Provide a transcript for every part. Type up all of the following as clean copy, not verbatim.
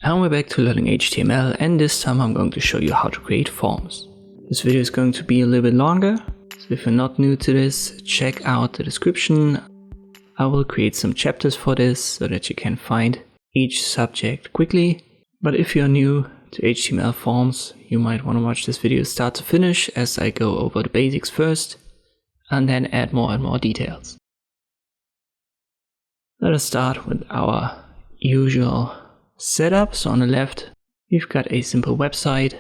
And we're back to learning HTML, and this time I'm going to show you how to create forms. This video is going to be a little bit longer, so if you're not new to this, check out the description. I will create some chapters for this so that you can find each subject quickly. But if you're new to HTML forms, you might want to watch this video start to finish as I go over the basics first and then add more and more details. Let us start with our usual setup. So on the left, we've got a simple website,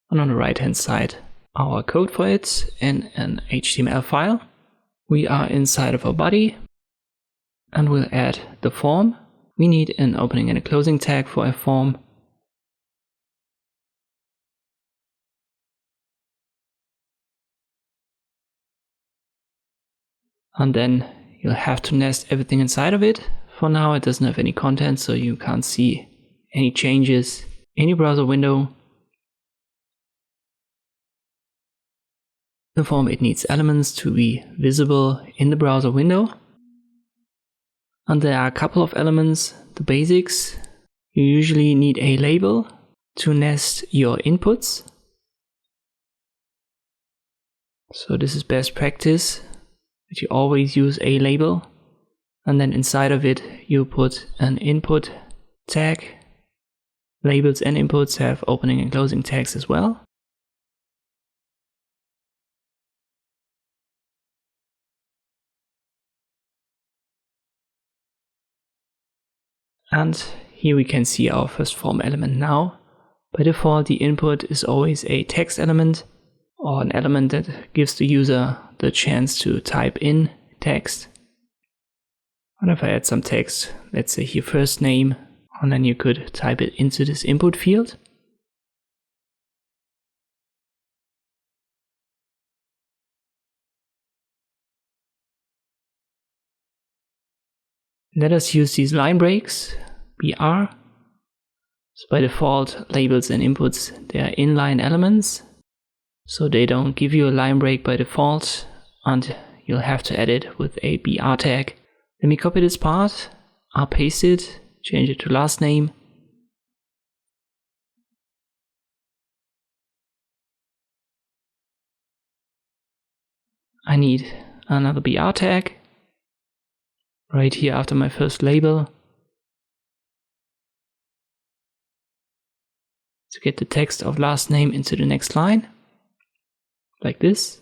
and on the right hand side, our code for it in an HTML file. We are inside of our body, and we'll add the form. We need an opening and a closing tag for a form. And then you'll have to nest everything inside of it. For now, it doesn't have any content, so you can't see any changes in your browser window. The form, it needs elements to be visible in the browser window. And there are a couple of elements, the basics. You usually need a label to nest your inputs. So this is best practice, that you always use a label. And then inside of it, you put an input tag. Labels and inputs have opening and closing tags as well. And here we can see our first form element now. By default, the input is always a text element or an element that gives the user the chance to type in text. And if I add some text, let's say here first name, and then you could type it into this input field. Let us use these line breaks, BR. So by default, labels and inputs, they are inline elements. So they don't give you a line break by default, and you'll have to add it with a BR tag. Let me copy this part, I'll paste it, change it to last name. I need another BR tag right here after my first label to get the text of last name into the next line, like this.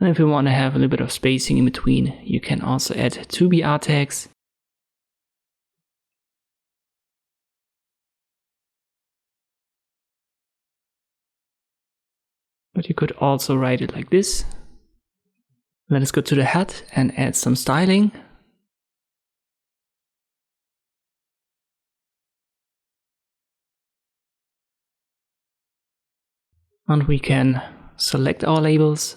And if you want to have a little bit of spacing in between, you can also add 2 BR tags. But you could also write it like this. Let us go to the head and add some styling. And we can select our labels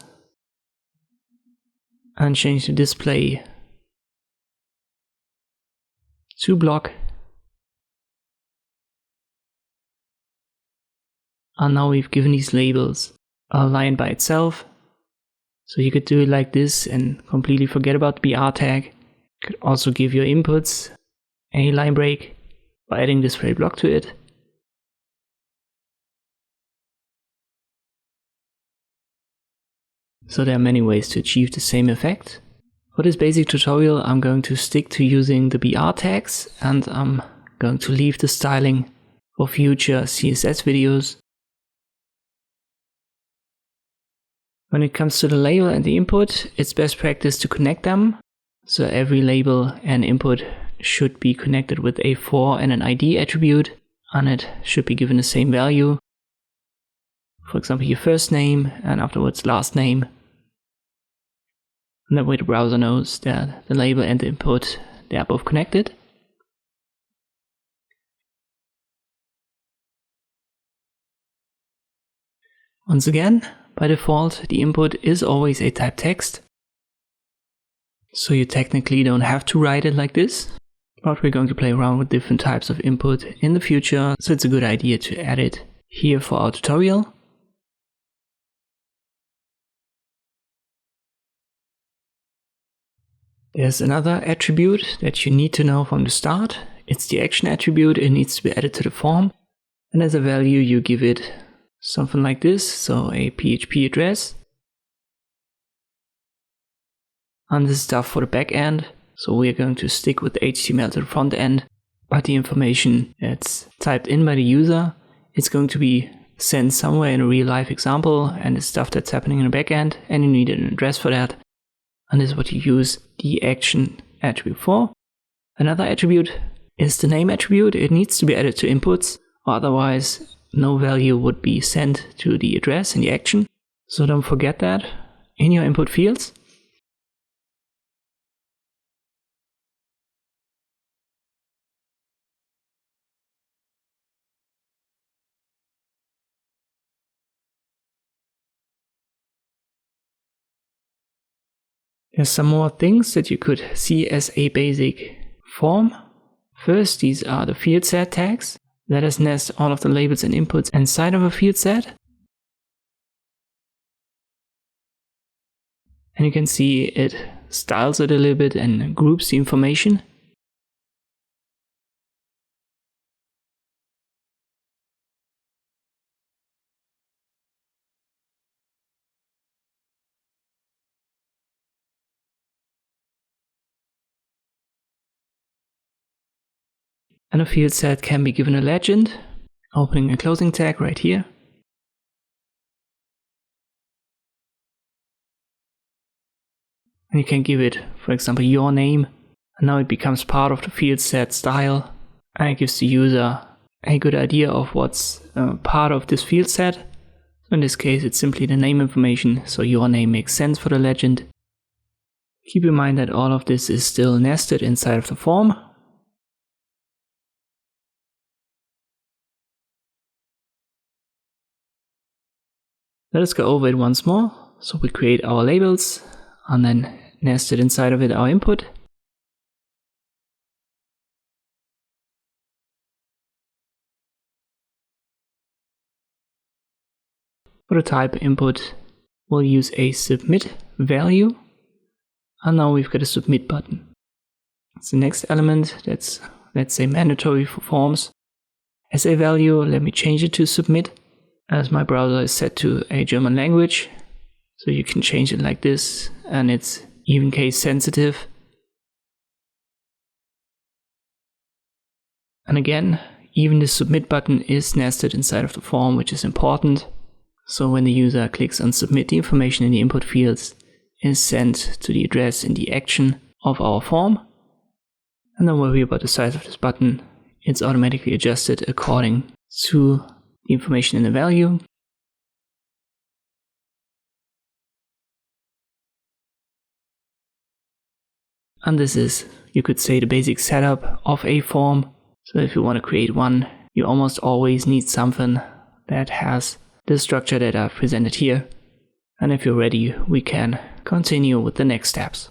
and change the display to block. And now we've given these labels a line by itself. So you could do it like this and completely forget about the BR tag. You could also give your inputs a line break by adding display block to it. So there are many ways to achieve the same effect. For this basic tutorial, I'm going to stick to using the BR tags, and I'm going to leave the styling for future CSS videos. When it comes to the label and the input, it's best practice to connect them. So every label and input should be connected with a for and an ID attribute, and it should be given the same value. For example, your first name and afterwards last name. And that way the browser knows that the label and the input, they are both connected. Once again, by default, the input is always a type text. So you technically don't have to write it like this. But we're going to play around with different types of input in the future, so it's a good idea to add it here for our tutorial. There's another attribute that you need to know from the start. it's the action attribute. It needs to be added to the form. And as a value, you give it something like this, so a PHP address. And this is stuff for the back end. So we are going to stick with the HTML to the front end, but the information that's typed in by the user, it's going to be sent somewhere in a real life example, and it's stuff that's happening in the back end, and you need an address for that. And this is what you use the action attribute for. Another attribute is the name attribute. It needs to be added to inputs, otherwise no value would be sent to the address in the action. So don't forget that in your input fields. There's some more things that you could see as a basic form. First, these are the field set tags. Let us nest all of the labels and inputs inside of a field set. And you can see it styles it a little bit and groups the information. And a field set can be given a legend, opening and closing tag right here. And you can give it, for example, your name. And now it becomes part of the field set style. And it gives the user a good idea of what's part of this field set. So in this case, it's simply the name information, so your name makes sense for the legend. Keep in mind that all of this is still nested inside of the form. Let us go over it once more. So we create our labels and then nested inside of it our input. For the type input, we'll use a submit value. And now we've got a submit button. It's the next element that's, let's say, mandatory for forms. As a value, let me change it to submit, as my browser is set to a German language. So you can change it like this, and it's even case sensitive. And again, even the submit button is nested inside of the form, which is important. So when the user clicks on submit, the information in the input fields is sent to the address in the action of our form. And don't worry about the size of this button. It's automatically adjusted according to the information in the value. And this is, you could say, the basic setup of a form. So if you want to create one, you almost always need something that has the structure that I've presented here. And if you're ready, we can continue with the next steps.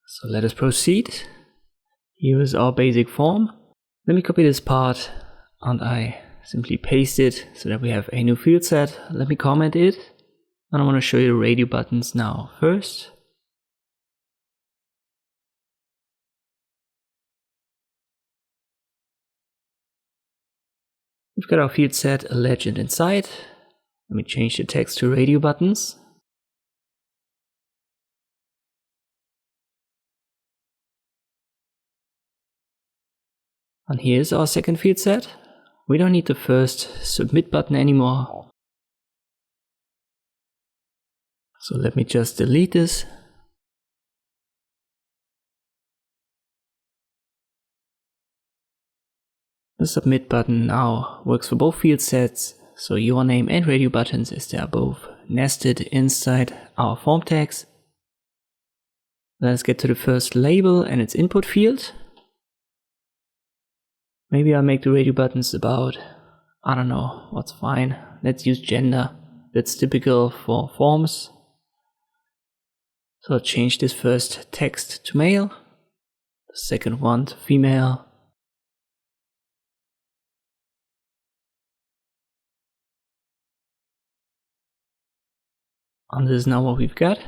So let us proceed. Here is our basic form. Let me copy this part and I simply paste it so that we have a new field set. Let me comment it. And I want to show you the radio buttons now first. We've got our field set, a legend inside. Let me change the text to radio buttons. And here's our second field set. We don't need the first submit button anymore. So let me just delete this. The submit button now works for both field sets, so your name and radio buttons, as they are both nested inside our form tags. Let's get to the first label and its input field. Maybe I'll make the radio buttons about, I don't know, what's fine. Let's use gender. That's typical for forms. So I'll change this first text to male, the second one to female. And this is now what we've got.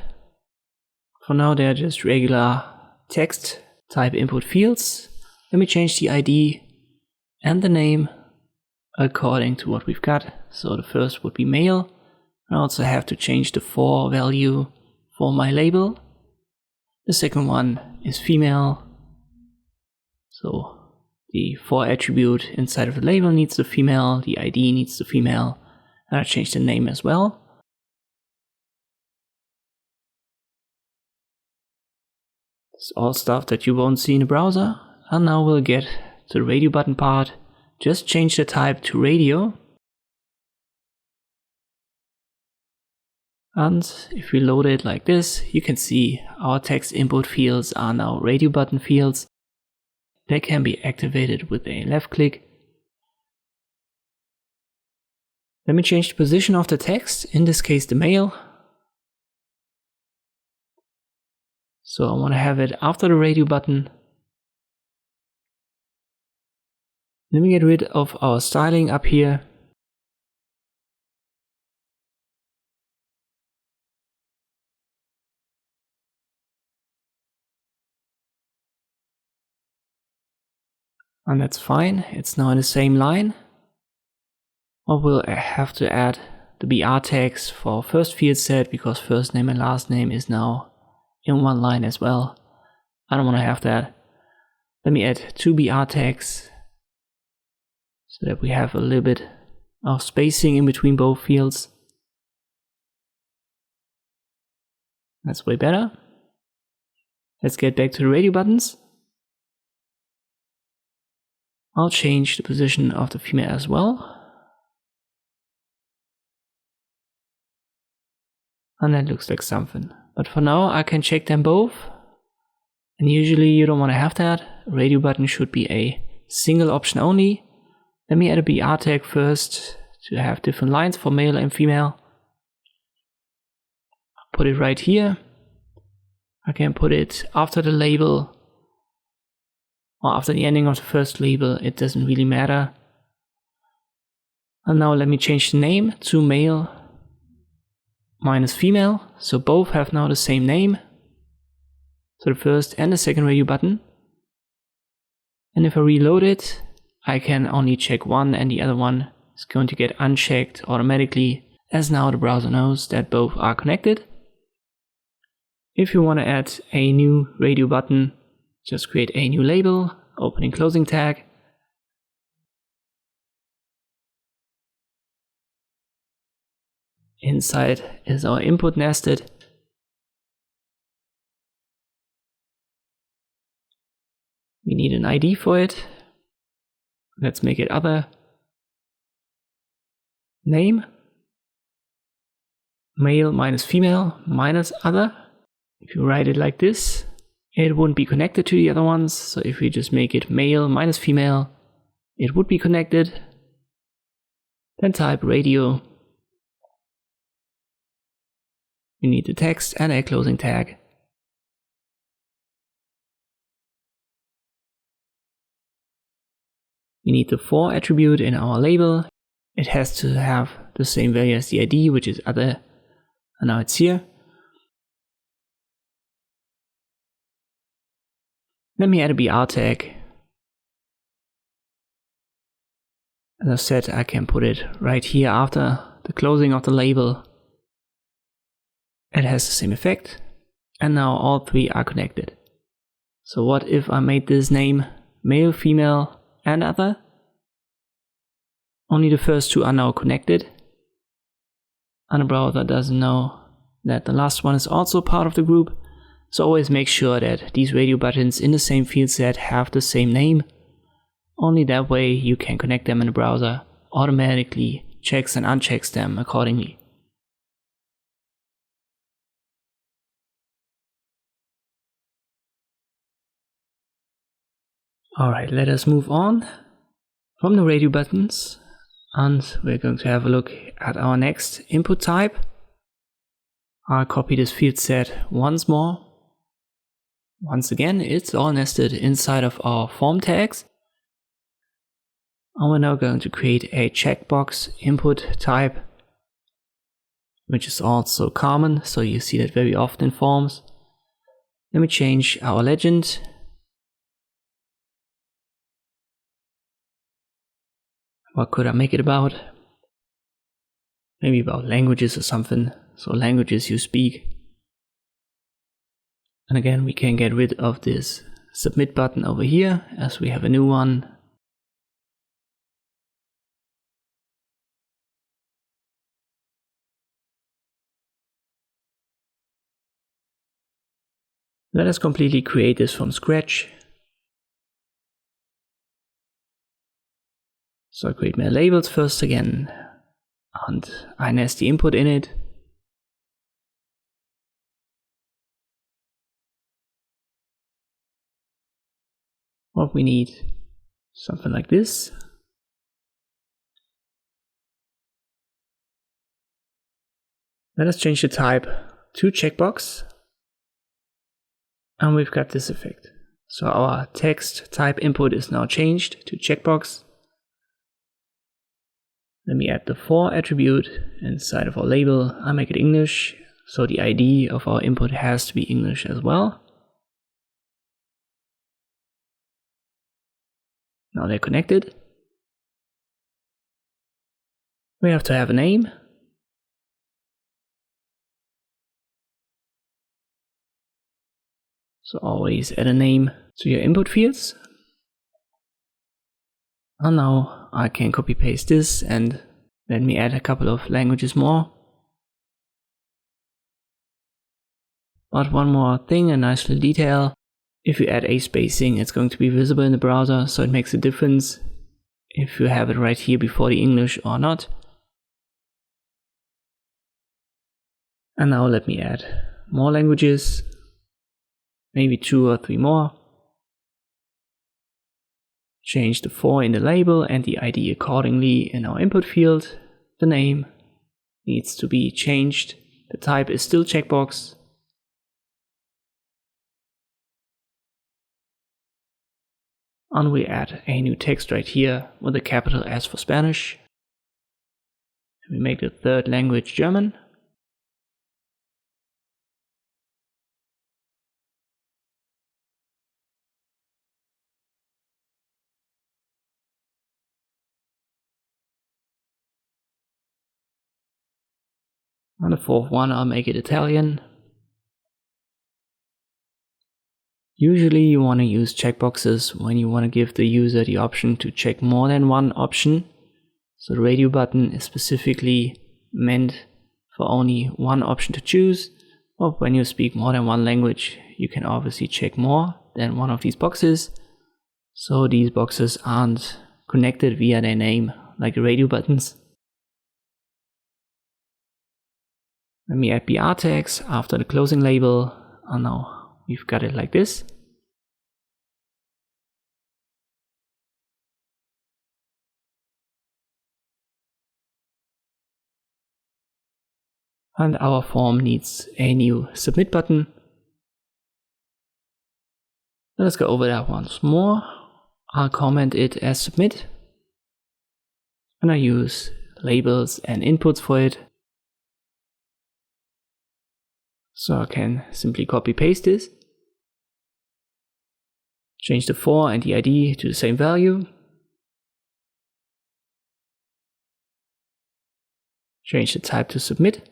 For now they are just regular text type input fields. Let me change the ID and the name according to what we've got. So the first would be male. I also have to change the for value for my label. The second one is female. So the for attribute inside of the label needs the female, the ID needs the female, and I change the name as well. It's all stuff that you won't see in the browser. And now we'll get to the radio button part. Just change the type to radio. And if we load it like this, you can see our text input fields are now radio button fields. They can be activated with a left click. Let me change the position of the text, in this case the male. So I want to have it after the radio button. Let me get rid of our styling up here. And that's fine, it's now in the same line. Or we'll have to add the BR tags for first field set, because first name and last name is now in one line as well. I don't want to have that. Let me add 2 BR tags so that we have a little bit of spacing in between both fields. That's way better. Let's get back to the radio buttons. I'll change the position of the female as well. And that looks like something. But for now I can check them both. And usually you don't want to have that. Radio button should be a single option only. Let me add a BR tag first to have different lines for male and female. I'll put it right here. I can put it after the label or after the ending of the first label, it doesn't really matter. And now let me change the name to male minus female, so both have now the same name. So the first and the second radio button. And if I reload it, I can only check one and the other one is going to get unchecked automatically, as now the browser knows that both are connected. If you want to add a new radio button, just create a new label, opening closing tag. Inside is our input nested. We need an ID for it. Let's make it other. Name. Male minus female minus other. If you write it like this, it wouldn't be connected to the other ones. So if we just make it male minus female, it would be connected. Then type radio. We need the text and a closing tag. We need the for attribute in our label. It has to have the same value as the ID, which is other, and now it's here. Let me add a BR tag. As I said, I can put it right here after the closing of the label. It has the same effect. And now all three are connected. So what if I made this name male, female, and other? Only the first two are now connected. And the browser doesn't know that the last one is also part of the group. So always make sure that these radio buttons in the same field set have the same name. Only that way you can connect them in the browser, automatically checks and unchecks them accordingly. Alright, let us move on from the radio buttons, and we're going to have a look at our next input type. I'll copy this field set once more. Once again, it's all nested inside of our form tags. And we're now going to create a checkbox input type, which is also common, so you see that very often in forms. Let me change our legend. What could I make it about? Maybe about languages or something. So languages you speak. And again, we can get rid of this submit button over here as we have a new one. Let us completely create this from scratch. So I create my labels first again, and I nest the input in it. What we need, something like this. Let us change the type to checkbox. And we've got this effect. So our text type input is now changed to checkbox. Let me add the for attribute inside of our label. I make it English, so the ID of our input has to be English as well. Now they're connected. We have to have a name. So always add a name to your input fields. And now I can copy paste this and let me add a couple of languages more. But one more thing, a nice little detail. If you add a spacing, it's going to be visible in the browser, so it makes a difference if you have it right here before the English or not. And now let me add more languages. Maybe 2 or 3 more. Change the for in the label and the ID accordingly in our input field. The name needs to be changed. The type is still checkbox. And we add a new text right here with a capital S for Spanish. We make the third language German. On the fourth one, I'll make it Italian. Usually you want to use checkboxes when you want to give the user the option to check more than one option. So the radio button is specifically meant for only one option to choose. Or when you speak more than one language, you can obviously check more than one of these boxes. So these boxes aren't connected via their name like the radio buttons. Let me add BR tags after the closing label. And now we've got it like this. And our form needs a new submit button. Let's go over that once more. I'll comment it as submit. And I use labels and inputs for it. So I can simply copy paste this. Change the for and the ID to the same value. Change the type to submit.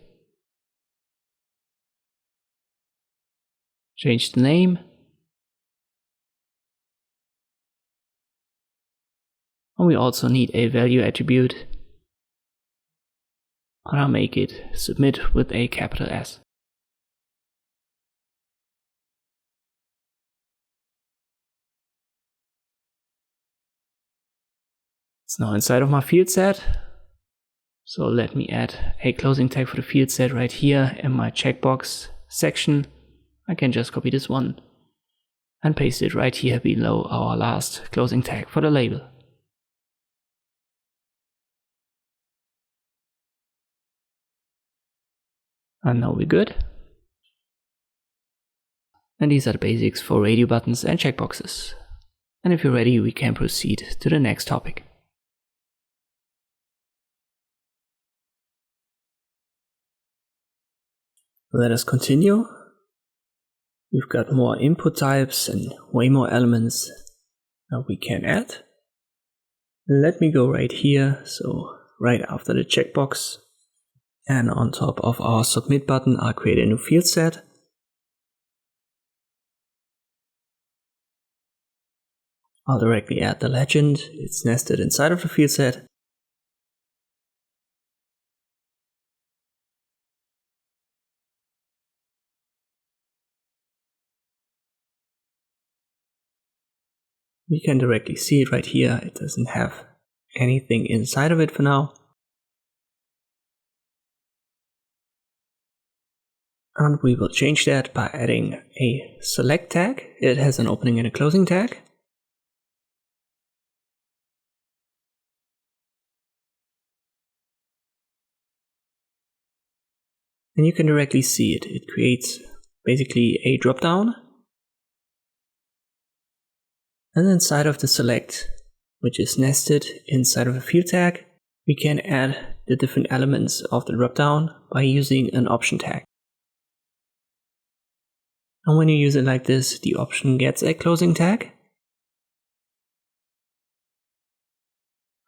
Change the name. And we also need a value attribute. And I'll make it submit with a capital S. It's now inside of my field set. So let me add a closing tag for the field set right here in my checkbox section. I can just copy this one and paste it right here below our last closing tag for the label. And now we're good. And these are the basics for radio buttons and checkboxes. And if you're ready, we can proceed to the next topic. Let us continue. We've got more input types and way more elements that we can add. Let me go right here, so right after the checkbox, and on top of our submit button, I'll create a new field set. I'll directly add the legend. It's nested inside of the field set. You can directly see it right here. It doesn't have anything inside of it for now. And we will change that by adding a select tag. It has an opening and a closing tag. And you can directly see it. It creates basically a dropdown. And inside of the select, which is nested inside of a field tag, we can add the different elements of the dropdown by using an option tag. And when you use it like this, the option gets a closing tag.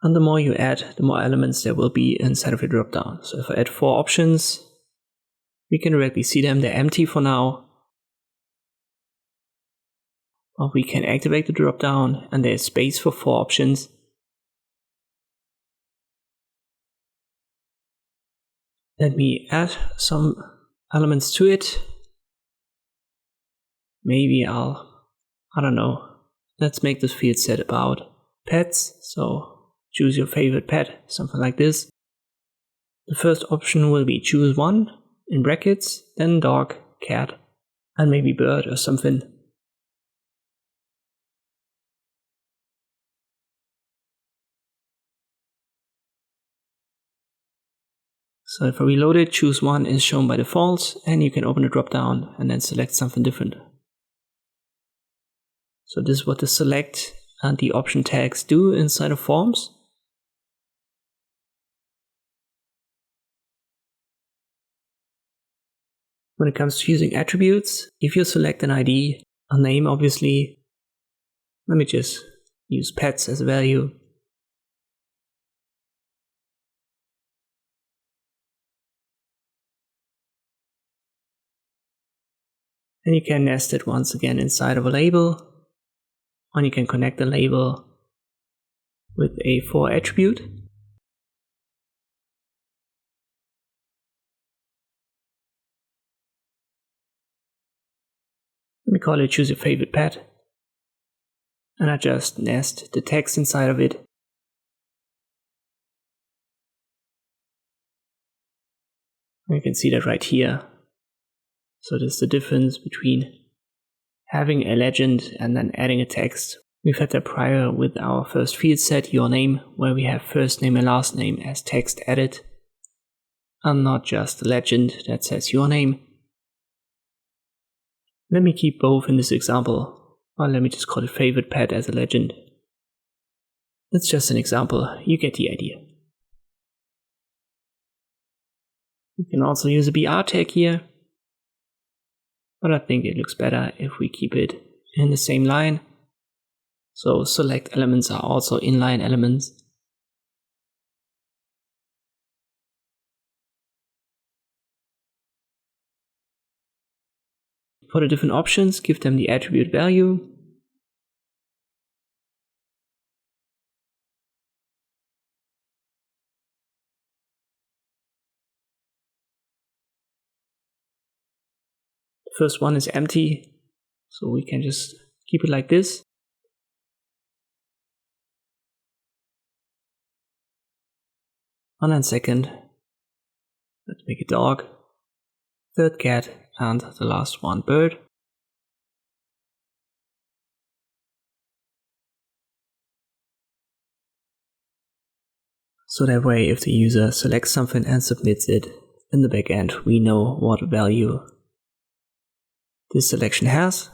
And the more you add, the more elements there will be inside of the dropdown. So if I add 4 options, we can directly see them. They're empty for now. Or we can activate the dropdown and there's space for 4 options. Let me add some elements to it. Maybe I don't know. Let's make this field set about pets. So choose your favorite pet, something like this. The first option will be choose one in brackets, then dog, cat, and maybe bird or something. So if I reload it, choose one is shown by default, and you can open the dropdown and then select something different. So this is what the select and the option tags do inside of forms. When it comes to using attributes, if you select an ID, a name obviously, let me just use pets as a value. And you can nest it once again inside of a label, and you can connect the label with a for attribute. Let me call it choose your favorite pet. And I just nest the text inside of it. And you can see that right here. So there's the difference between having a legend and then adding a text. We've had that prior with our first field set, your name, where we have first name and last name as text added, and not just a legend that says your name. Let me keep both in this example, or let me just call it favorite pet as a legend. That's just an example, you get the idea. You can also use a BR tag here, but I think it looks better if we keep it in the same line. So select elements are also inline elements. For the different options, give them the attribute value. The first one is empty, so we can just keep it like this. And then second, let's make a dog, third cat, and the last one bird. So that way if the user selects something and submits it in the backend, we know what value this selection has.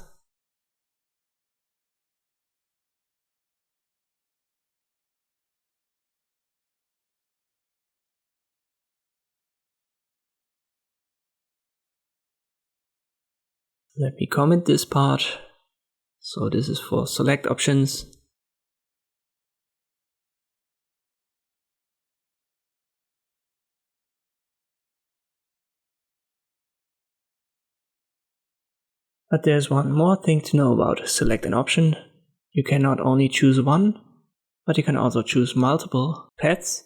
Let me comment this part. So this is for select options. But there's one more thing to know about select an option. You can not only choose one, but you can also choose multiple pets.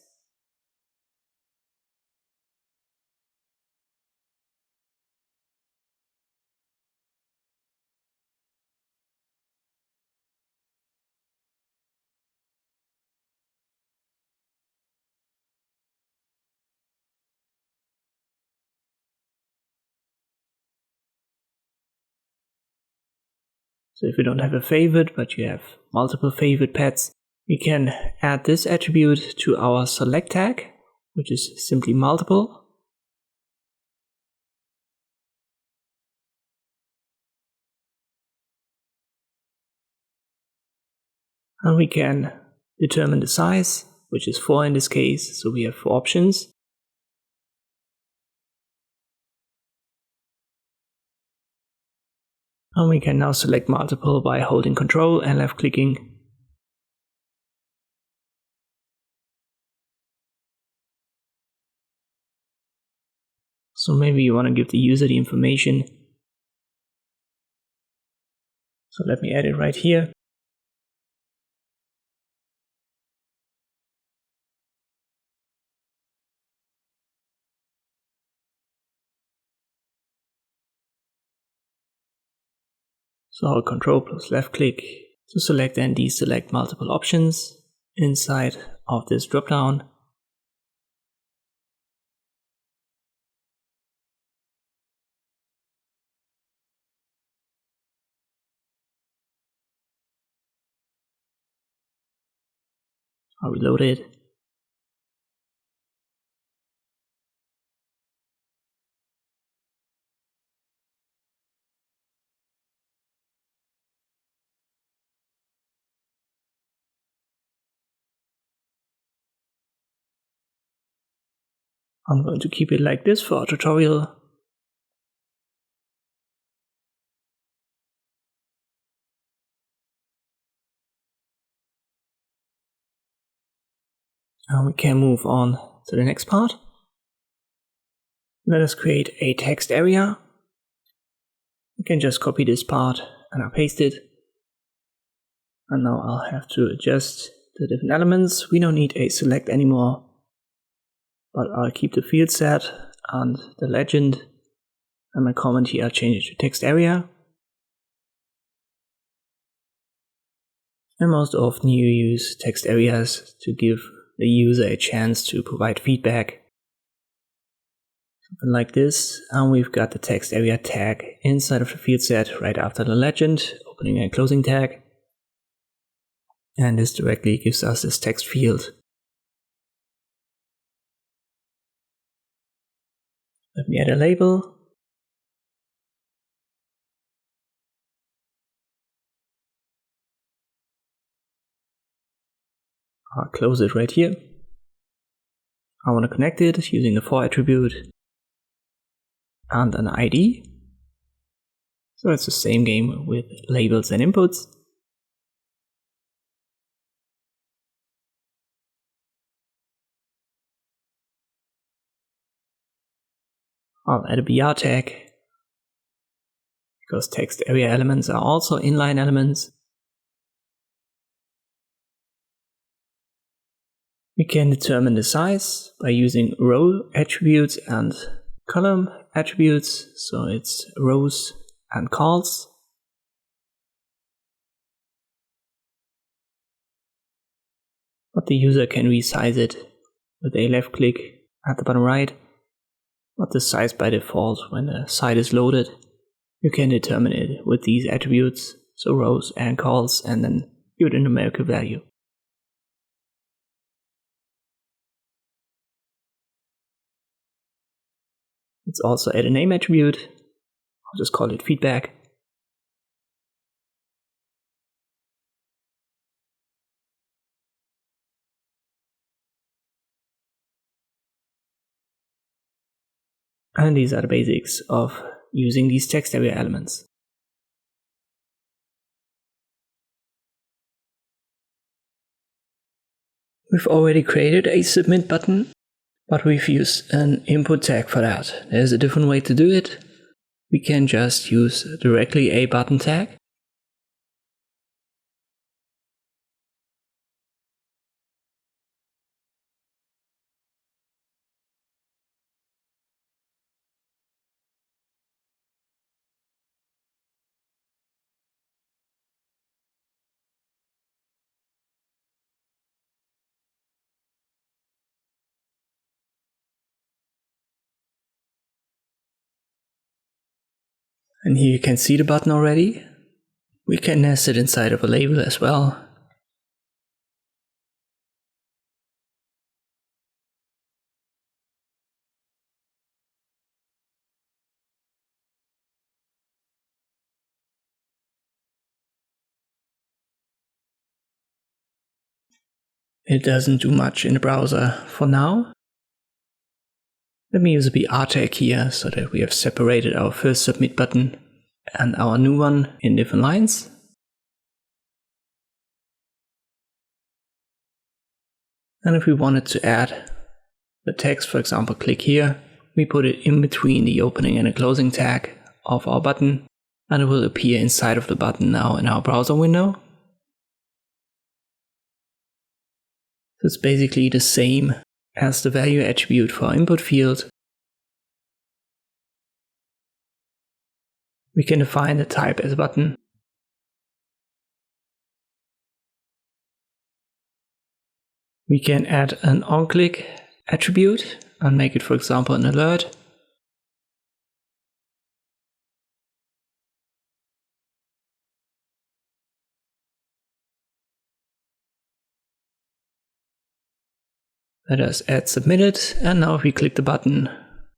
So if you don't have a favorite, but you have multiple favorite pets, we can add this attribute to our select tag, which is simply multiple. And we can determine the size, which is 4 in this case, so we have 4 options. And we can now select multiple by holding Control and left clicking. So maybe you want to give the user the information. So let me add it right here. So hold Control plus left click to select and deselect multiple options inside of this dropdown. I'll reload it. I'm going to keep it like this for our tutorial. And we can move on to the next part. Let us create a text area. We can just copy this part and I'll paste it. And now I'll have to adjust the different elements. We don't need a select anymore, but I'll keep the field set and the legend. And my comment here, I'll change it to text area. And most often you use text areas to give the user a chance to provide feedback. Something like this, and we've got the text area tag inside of the field set right after the legend, opening and closing tag. And this directly gives us this text field. Let me add a label. I'll close it right here. I want to connect it using the for attribute and an ID. So it's the same game with labels and inputs. I'll add a BR tag, because text area elements are also inline elements. We can determine the size by using row attributes and column attributes, so it's rows and calls. But the user can resize it with a left click at the bottom right. Not the size by default when the site is loaded. You can determine it with these attributes, so rows and calls, and then give it a numerical value. Let's also add a name attribute. I'll just call it feedback. And these are the basics of using these text area elements. We've already created a submit button, but we've used an input tag for that. There's a different way to do it. We can just use directly a button tag. And here you can see the button already. We can nest it inside of a label as well. It doesn't do much in the browser for now. Let me use a BR tag here so that we have separated our first submit button and our new one in different lines. And if we wanted to add the text, for example, click here, we put it in between the opening and the closing tag of our button, and it will appear inside of the button now in our browser window. So it's basically the same as the value attribute for our input field. We can define the type as a button. We can add an on-click attribute and make it, for example, an alert. Let us add submitted, and now if we click the button,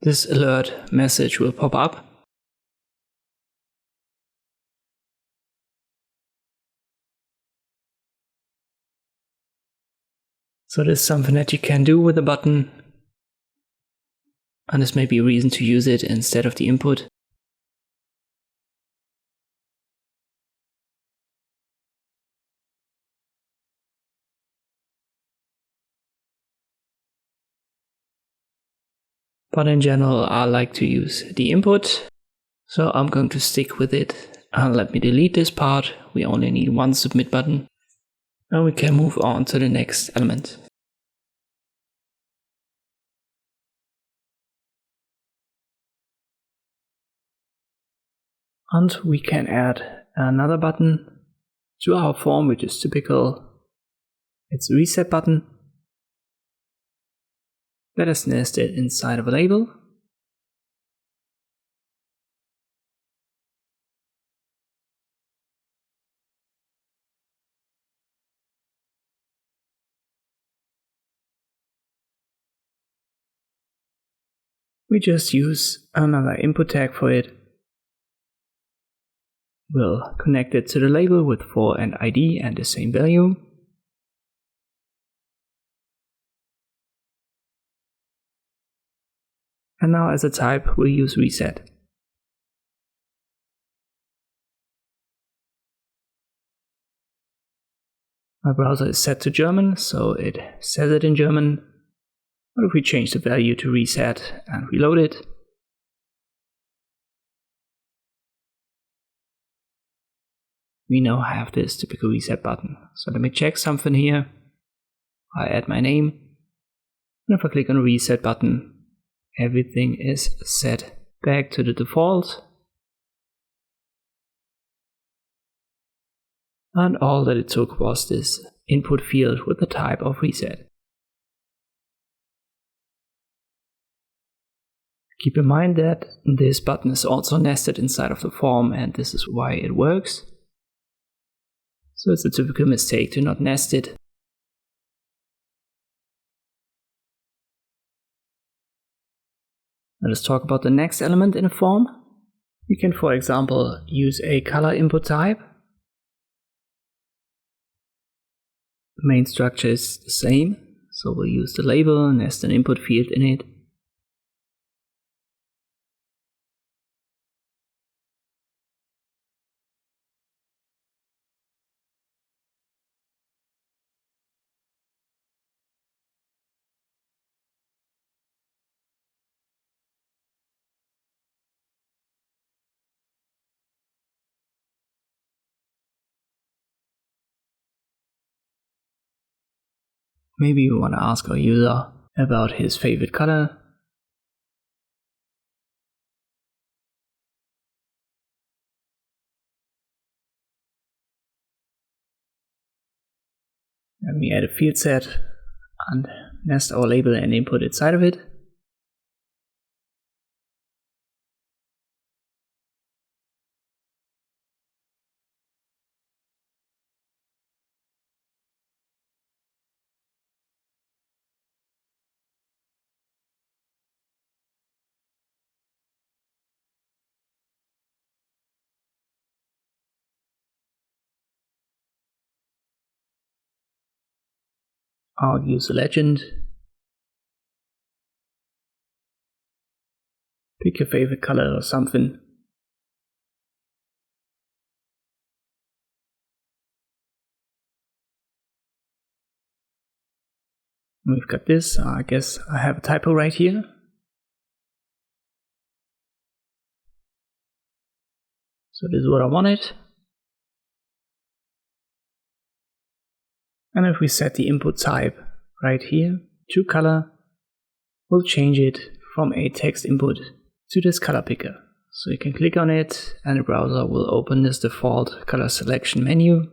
this alert message will pop up. So this is something that you can do with the button, and this may be a reason to use it instead of the input. But in general, I like to use the input, so I'm going to stick with it. And let me delete this part. We only need one submit button. And we can move on to the next element. And we can add another button to our form, which is typical. It's a reset button. Let us nest it inside of a label. We just use another input tag for it. We'll connect it to the label with for and ID and the same value. And now as a type, we'll use reset. My browser is set to German, so it says it in German. But if we change the value to reset and reload it, we now have this typical reset button. So let me check something here. I add my name. And if I click on the reset button, everything is set back to the default. And all that it took was this input field with the type of reset. Keep in mind that this button is also nested inside of the form, and this is why it works. So it's a typical mistake to not nest it. Let us talk about the next element in a form. You can, for example, use a color input type. The main structure is the same, so we'll use the label, nest an input field in it. Maybe we want to ask our user about his favorite color. Let me add a field set and nest our label and input inside of it. I'll use a legend. Pick your favorite color or something. We've got this. I guess I have a typo right here. So this is what I wanted. And if we set the input type right here to color, we'll change it from a text input to this color picker. So you can click on it and the browser will open this default color selection menu.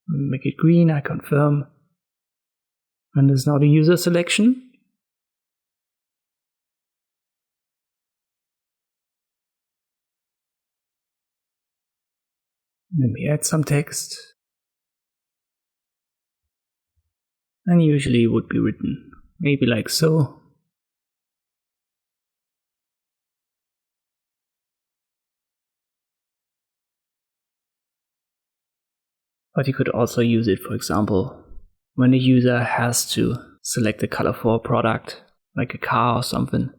Make it green, I confirm. And there's now the user selection. Let me add some text. And usually it would be written maybe like so. But you could also use it, for example, when the user has to select a color for a product, like a car or something.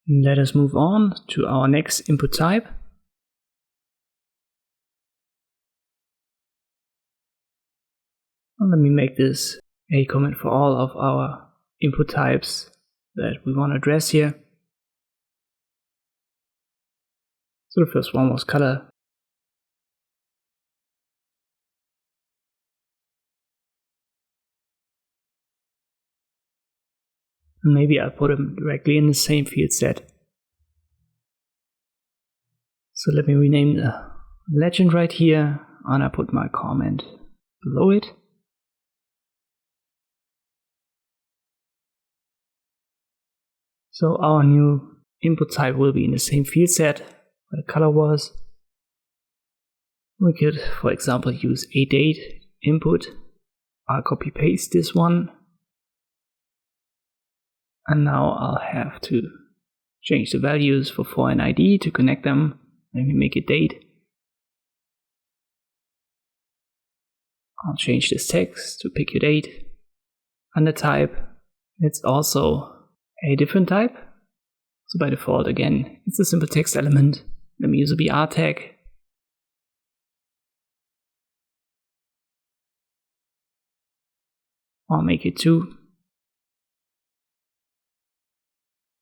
Let us move on to our next input type. And let me make this a comment for all of our input types that we want to address here. So the first one was color. And maybe I'll put them directly in the same field set. So let me rename the legend right here, and I put my comment below it. So our new input type will be in the same field set where the color was. We could, for example, use a date input. I'll copy paste this one. And now I'll have to change the values for and ID to connect them. Let me make it date. I'll change this text to pick your date. And the type, it's also a different type. So by default, again, it's a simple text element. Let me use a BR tag. I'll make it 2.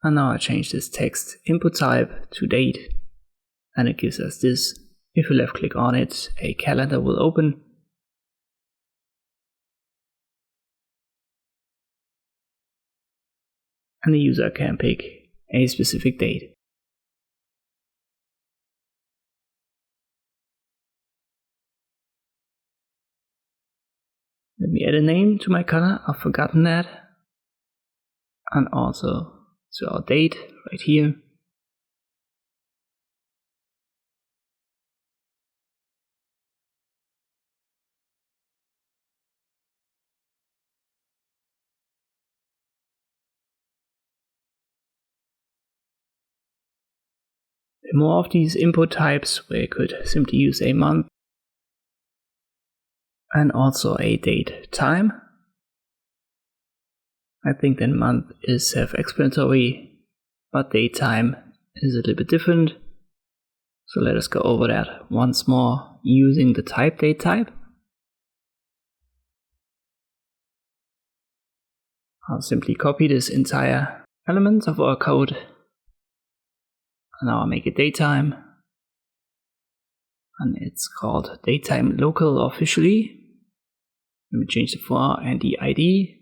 And now I change this text input type to date. And it gives us this. If we left click on it, a calendar will open. And the user can pick a specific date. Let me add a name to my color. I've forgotten that. And also to our date right here. There are more of these input types where you could simply use a month and also a date time. I think that month is self-explanatory, but date time is a little bit different. So let us go over that once more using the type date type. I'll simply copy this entire elements of our code. And now I'll make it datetime. And it's called datetime local officially. Let me change the for and the ID.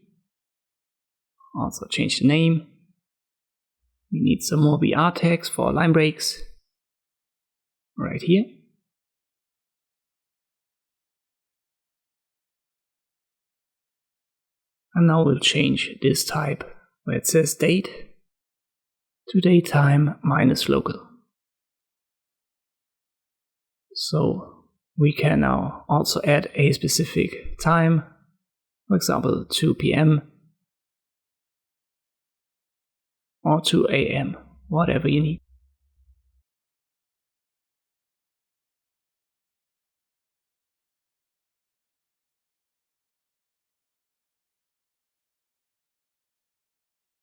Also change the name. We need some more BR tags for line breaks. Right here. And now we'll change this type where it says date to datetime minus local. So we can now also add a specific time, for example 2 p.m. or 2 a.m., whatever you need.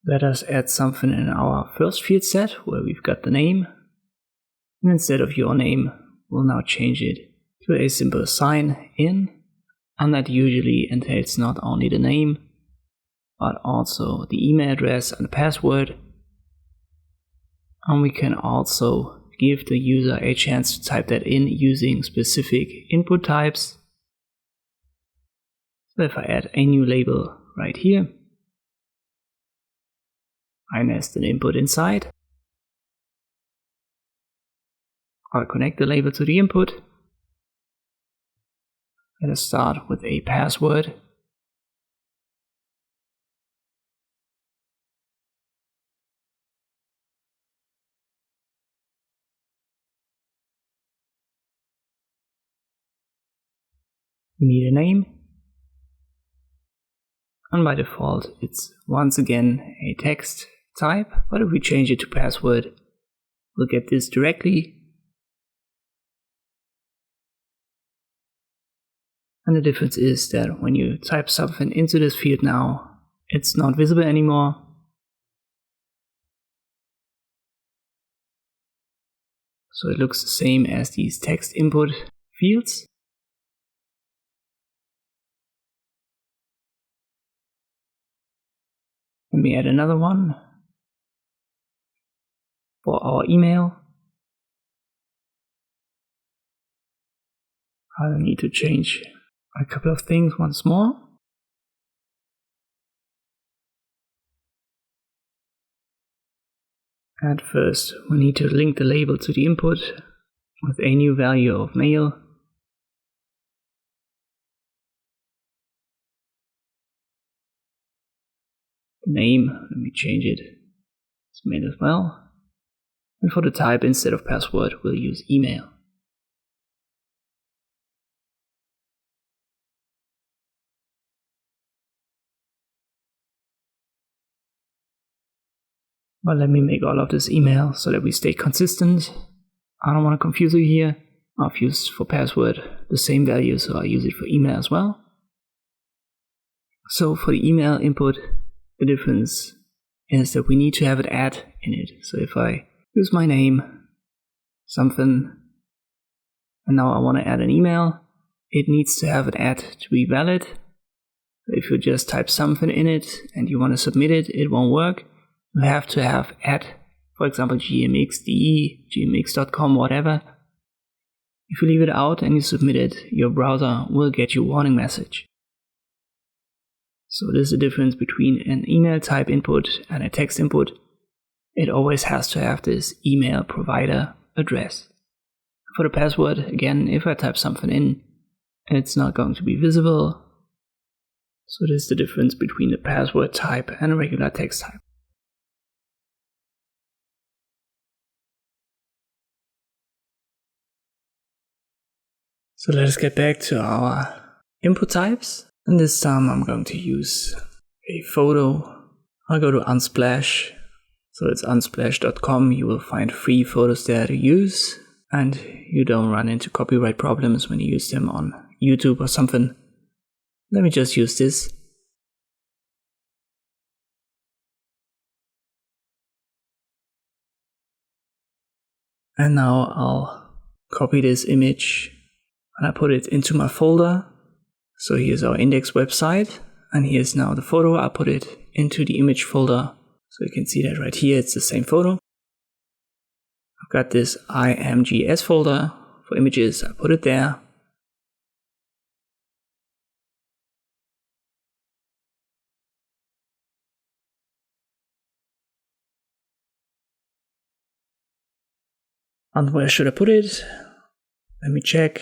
Let us add something in our first field set where we've got the name. And instead of your name, we'll now change it to a simple sign in. And that usually entails not only the name, but also the email address and the password. And we can also give the user a chance to type that in using specific input types. So if I add a new label right here, I nest an input inside. I'll connect the label to the input. Let us start with a password. We need a name. And by default, it's once again a text type, but if we change it to password, we'll get this directly. And the difference is that when you type something into this field now, it's not visible anymore. So it looks the same as these text input fields. Let me add another one for our email. I'll need to change a couple of things once more. And first, we need to link the label to the input with a new value of mail. Name, let me change it. It's mail as well. And for the type, instead of password, we'll use email. But let me make all of this email so that we stay consistent. I don't want to confuse you here. I've used for password the same value, so I'll use it for email as well. So for the email input, the difference is that we need to have an at in it. So if I use my name, something, and now I want to add an email, it needs to have an at to be valid. If you just type something in it and you want to submit it, it won't work. You have to have at, for example, gmx.de, gmx.com, whatever. If you leave it out and you submit it, your browser will get you a warning message. So there's a difference between an email type input and a text input. It always has to have this email provider address. For the password, again, if I type something in, it's not going to be visible. So there's the difference between the password type and a regular text type. So let us get back to our input types. And this time I'm going to use a photo. I'll go to Unsplash. So it's unsplash.com. You will find free photos there to use. And you don't run into copyright problems when you use them on YouTube or something. Let me just use this. And now I'll copy this image and I put it into my folder. So here's our index website, and here's now the photo. I put it into the image folder So you can see that right here, it's the same photo. I've got this imgs folder for images, I put it there. And where should I put it? Let me check.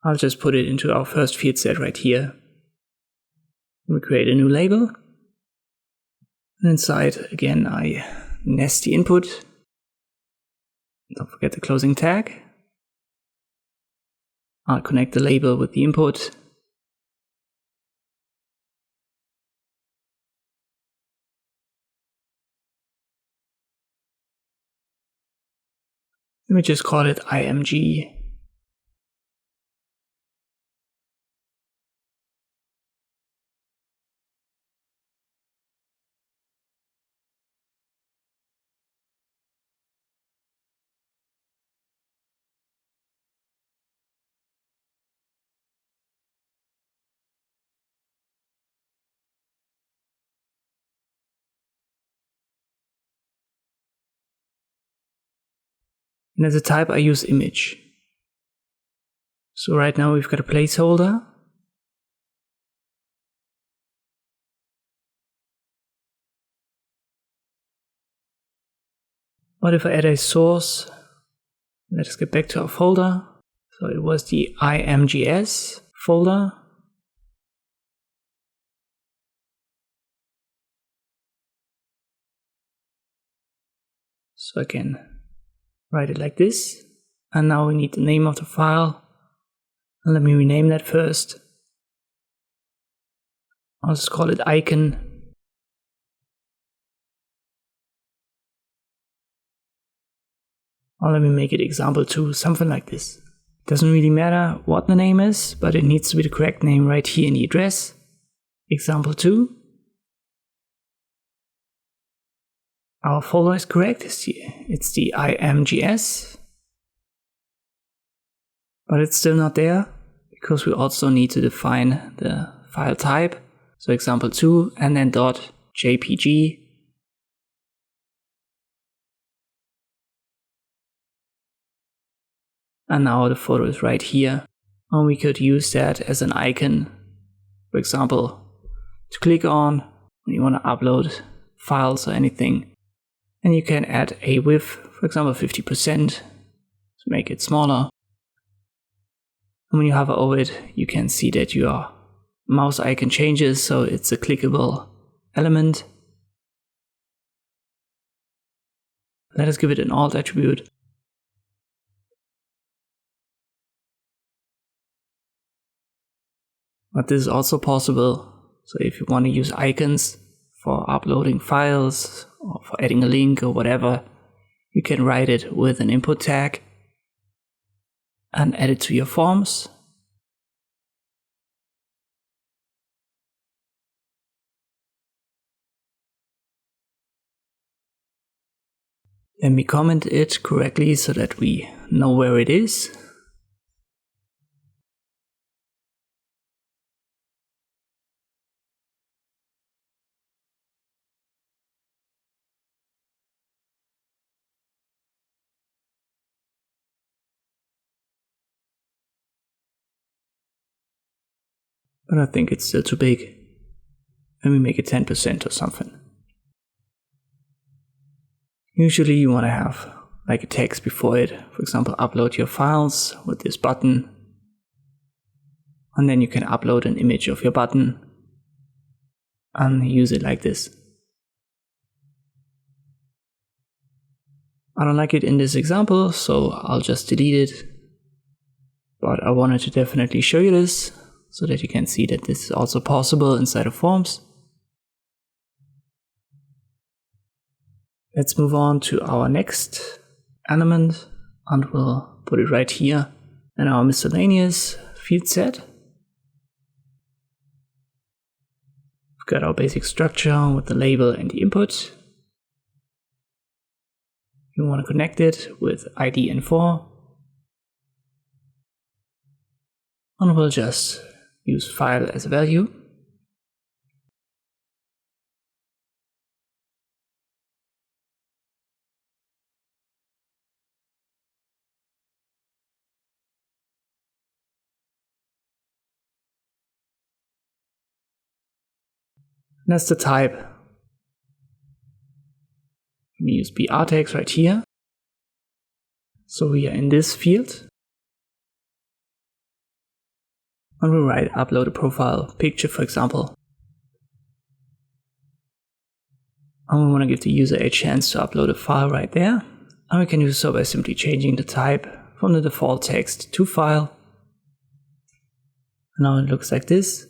I'll just put it into our first field set right here. We create a new label. And inside, again, I nest the input. Don't forget the closing tag. I'll connect the label with the input. Let me just call it img. And as a type, I use image. So right now we've got a placeholder. What if I add a source? Let us get back to our folder. So it was the imgs folder. So I can write it like this. And now we need the name of the file. And let me rename that first. I'll just call it icon. Or let me make it example2, something like this. Doesn't really matter what the name is, but it needs to be the correct name right here in the address. Example2. Our folder is correct, it's the imgs. But it's still not there, because we also need to define the file type. So example2 and then .jpg. And now the photo is right here. And we could use that as an icon, for example, to click on when you want to upload files or anything. And you can add a width, for example 50%, to make it smaller. And when you hover over it, you can see that your mouse icon changes, so it's a clickable element. Let us give it an alt attribute. But this is also possible. So if you want to use icons for uploading files or for adding a link or whatever, you can write it with an input tag and add it to your forms. Let me comment it correctly so that we know where it is. But I think it's still too big. Let me make it 10% or something. Usually you want to have like a text before it. For example, upload your files with this button. And then you can upload an image of your button and use it like this. I don't like it in this example, so I'll just delete it. But I wanted to definitely show you this, so that you can see that this is also possible inside of forms. Let's move on to our next element, and we'll put it right here in our miscellaneous field set. We've got our basic structure with the label and the input. We want to connect it with ID and for. and we'll just use file as a value. And that's the type. We use BR tags right here. So we are in this field. And we write upload a profile picture, for example. And we want to give the user a chance to upload a file right there. And we can do so by simply changing the type from the default text to file. And now it looks like this.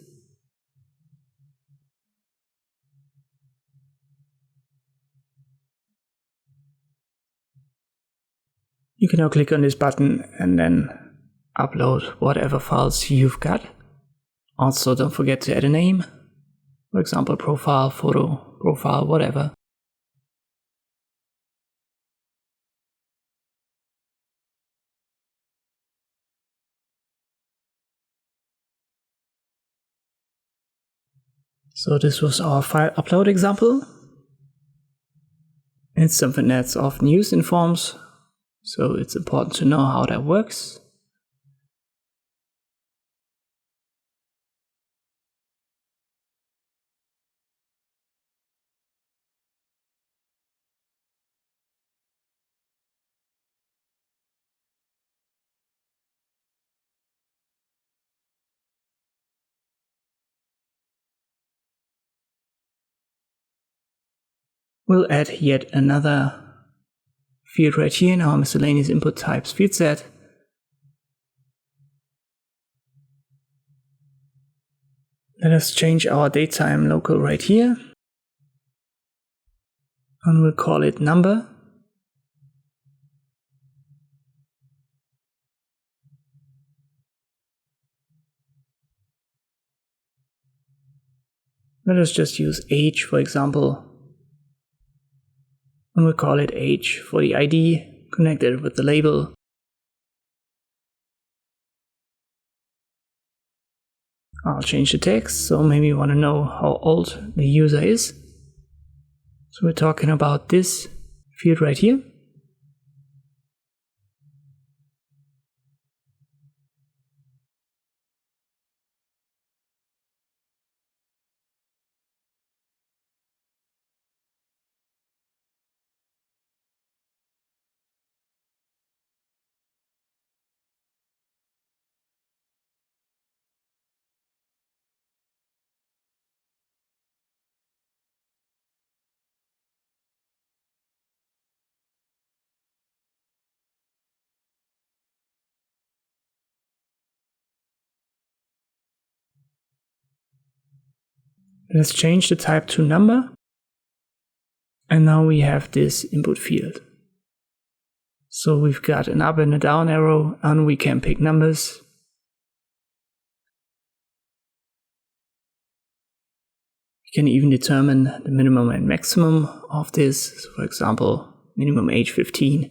You can now click on this button and then upload whatever files you've got. Also, don't forget to add a name. For example, profile, photo, profile, whatever. So this was our file upload example. It's something that's often used in forms, so it's important to know how that works. We'll add yet another field right here in our miscellaneous input types field set. Let us change our datetime local right here. And we'll call it number. Let us just use age, for example. And we'll call it age for the ID connected with the label. I'll change the text, so maybe you want to know how old the user is. So we're talking about this field right here. Let's change the type to number. And now we have this input field. So we've got an up and a down arrow, and we can pick numbers. We can even determine the minimum and maximum of this. So for example, minimum age 15.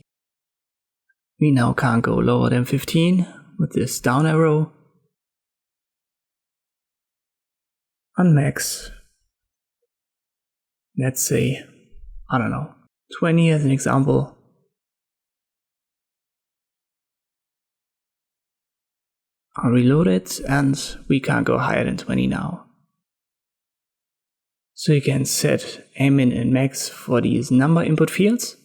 We now can't go lower than 15 with this down arrow. And max, let's say, I don't know, 20 as an example. I'll reload it, and we can't go higher than 20 now. So you can set a min and max for these number input fields.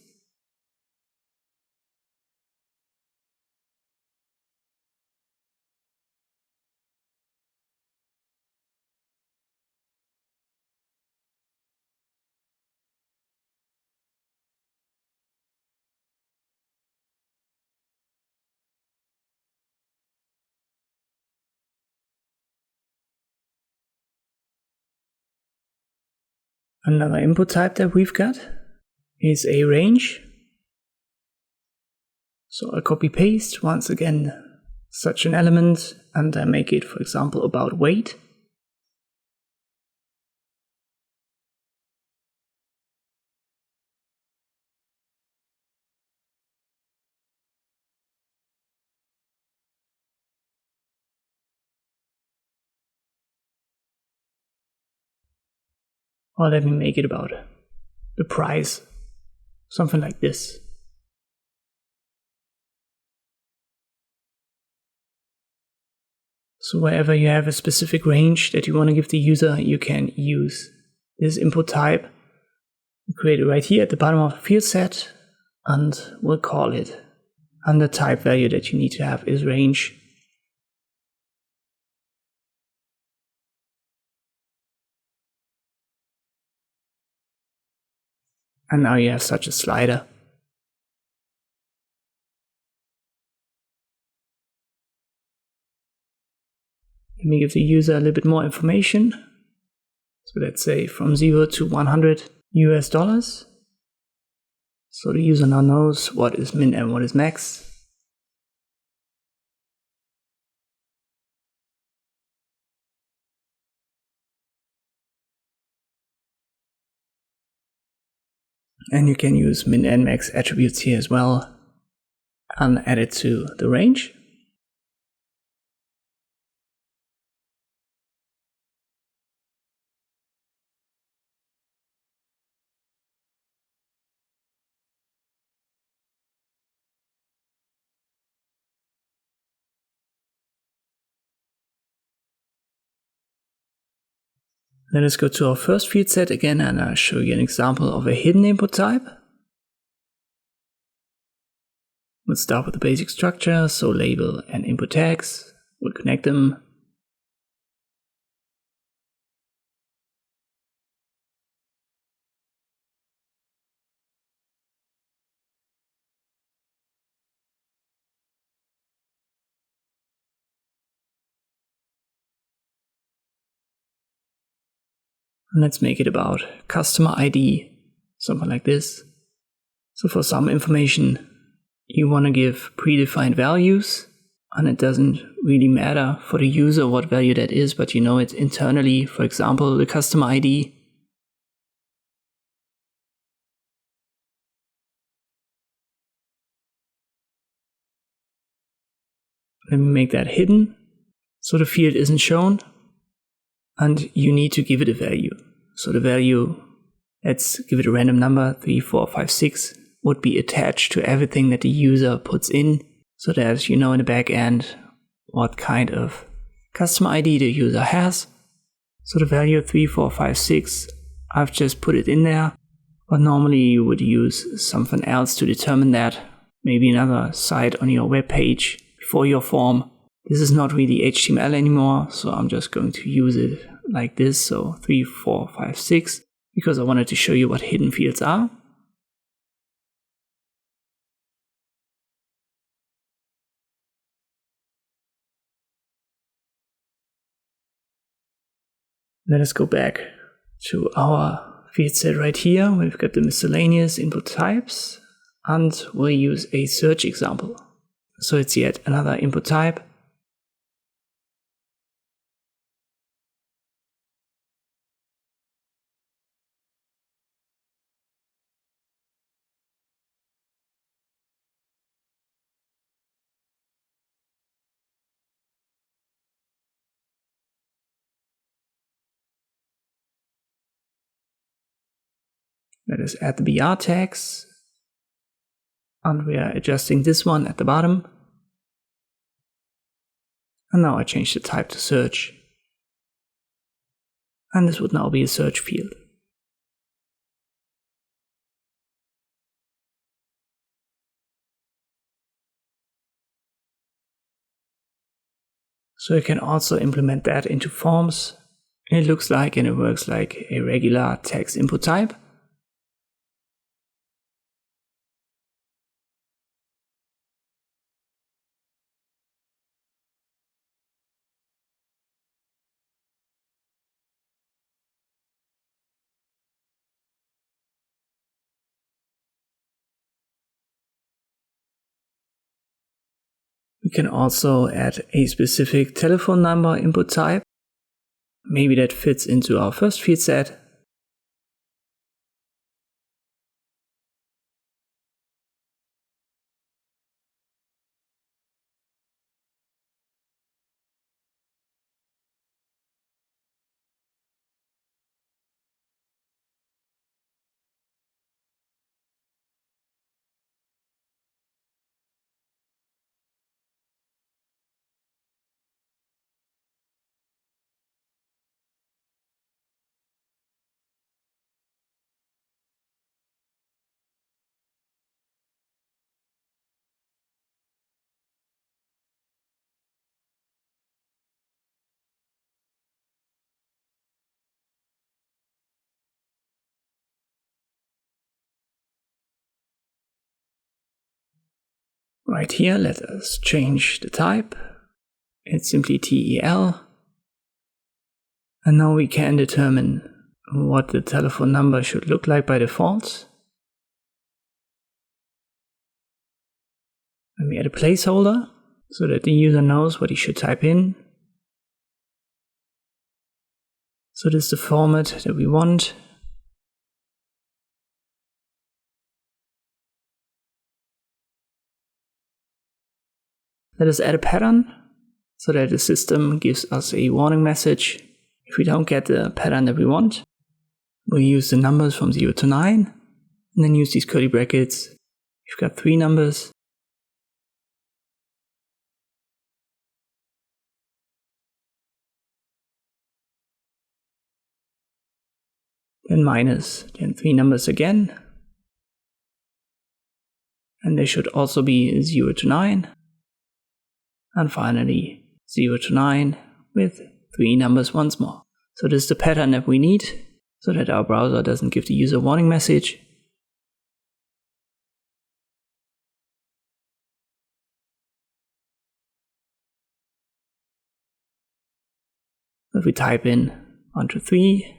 Another input type that we've got is a range. So I'll copy paste once again such an element, and I make it, for example, about weight. Or let me make it about the price, something like this. So wherever you have a specific range that you want to give the user, you can use this input type. Create it right here at the bottom of the field set, and we'll call it. And the type value that you need to have is range. And now you have such a slider. Let me give the user a little bit more information. So let's say from 0 to 100 US dollars. So the user now knows what is min and what is max. And you can use min and max attributes here as well and add it to the range. Let us go to our first field set again, and I'll show you an example of a hidden input type. Let's start with the basic structure, so label and input tags. We'll connect them. And let's make it about customer ID, something like this. So for some information, you want to give predefined values, and it doesn't really matter for the user what value that is, but you know it internally, for example, the customer ID. Let me make that hidden, so the field isn't shown, and you need to give it a value. So the value, let's give it a random number, 3, 4, 5, 6, would be attached to everything that the user puts in, so that you know in the back end what kind of customer ID the user has. So the value 3, 4, 5, 6, I've just put it in there, but normally you would use something else to determine that, maybe another site on your web page for your form. This is not really HTML anymore, so I'm just going to use it like this, so 3, 4, 5, 6, because I wanted to show you what hidden fields are. Let us go back to our field set right here. We've got the miscellaneous input types, and we'll use a search example. So it's yet another input type. Let us add the BR tags, and we are adjusting this one at the bottom. And now I change the type to search. And this would now be a search field. So you can also implement that into forms. It looks like and it works like a regular text input type. We can also add a specific telephone number input type. Maybe that fits into our first field set. Right here, let us change the type. It's simply TEL. And now we can determine what the telephone number should look like by default. And we add a placeholder so that the user knows what he should type in. So this is the format that we want. Let us add a pattern so that the system gives us a warning message if we don't get the pattern that we want. We'll use the numbers from 0 to 9 and then use these curly brackets. We've got 3 numbers. Then minus, then 3 numbers again. And they should also be 0 to 9. And finally 0 to 9 with 3 numbers once more. So this is the pattern that we need so that our browser doesn't give the user a warning message. If we type in 1, 2, 3,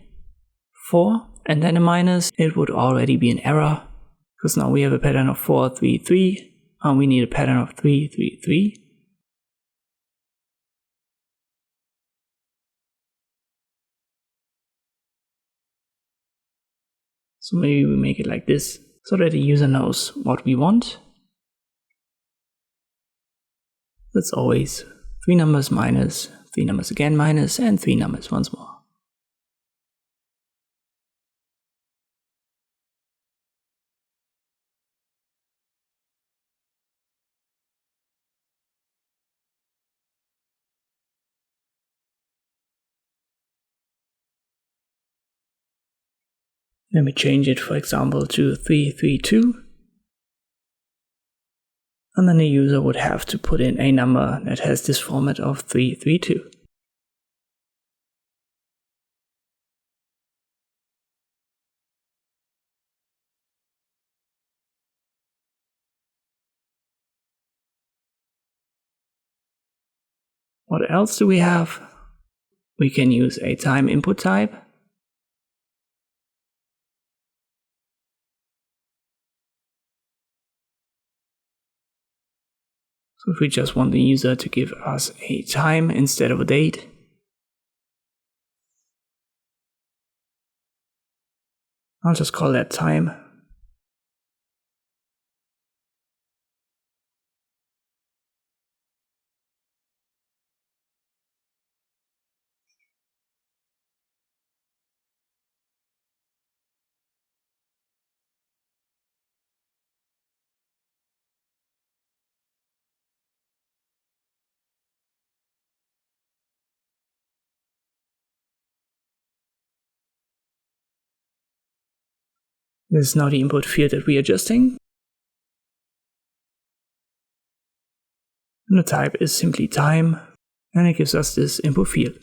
4 and then a minus, it would already be an error because now we have a pattern of 4, 3, 3 and we need a pattern of 3, 3, 3. So maybe we make it like this so that the user knows what we want. That's always 3 numbers minus, 3 numbers again minus, and 3 numbers once more. Then we change it, for example, to 332. And then the user would have to put in a number that has this format of 332. What else do we have? We can use a time input type. So if we just want the user to give us a time instead of a date, I'll just call that time. This is now the input field that we're adjusting. And the type is simply time, and it gives us this input field.